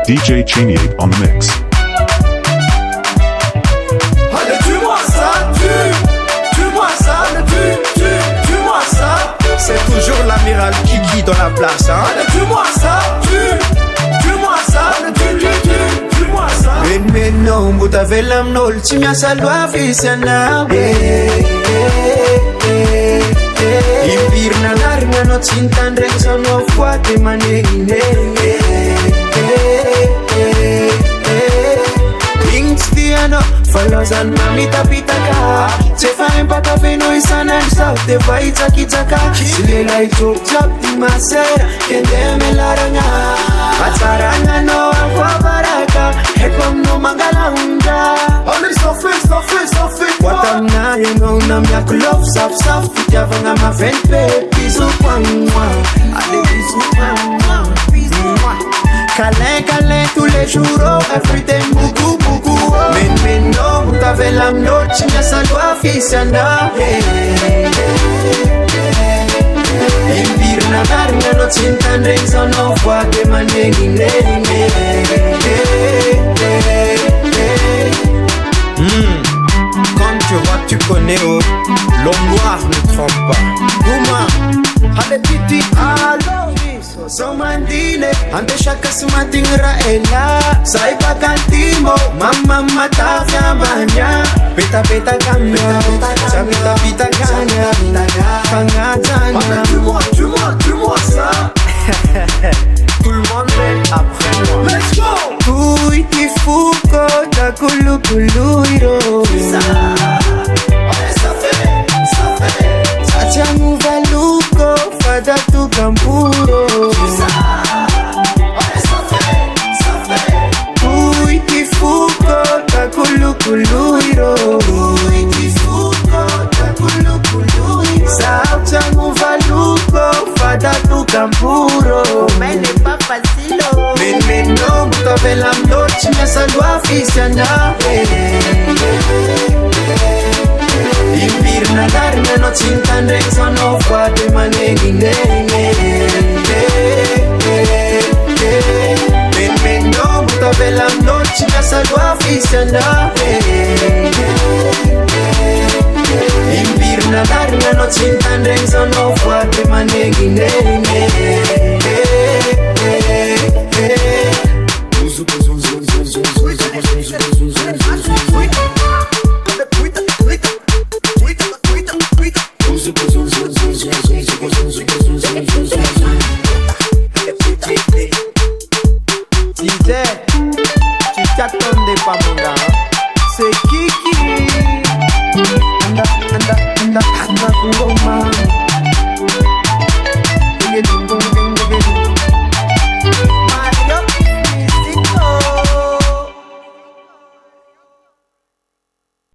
DJ Cheney on the mix. Allez, tue-moi ça, tue-moi ça, tue-moi ça. C'est toujours l'amiral Kiki dans la place, hein. Allez, tue-moi ça, tue-moi ça, tue-moi ça. Mais non, vous avez l'âme nol, tu m'as salva, fils, Impirna narna no cintan reksa no fuate manegine Ingstiano falozan mamita pitaka Sefa empaka veno isana nsa te vaita kitaka Silela ito chap di masera kende me laranga Ataranga no akwa baraka Hekom no mangala hunda Allez, ça fait Watamna yengo na miak love saf Javanga ma vente bisou kwa moi Allez bisou kwa moi Câlin tous les jours everything beaucoup Mais non t'avais l'âme noche Mia salva fisianda Impirna garna no cintan rengsa no fuate manegine Quand tu vois, tu connais, oh. L'homme noir ne trompe pas. Gouma, hale titi, allo. Somandine, ante shaka sumatingra ela. Saipa kantimo, mama matafia manya. Peta kanya, sabita pita kanya. Kanya. Tue-moi ça. Tout le monde est après moi. Let's go. Kui tifuko ta kulu hiro. Ça fait. Sachamu valuko fada tu kampuro. Ça fait. Kui tifuko ta kulu hiro. Sachamu valuko fada tu kampuro. Mais n'est pas facile. Mais non, t'avais l'âme noche, mais ça doit fisiana. Impirna garna no cintan reksa no fuate manegine. Mais non, t'avais l'âme noche, mais ça doit fisiana. Impirna garna no cintan reksa no fuate manegine. DJ, tu t'attendais pas mon gars.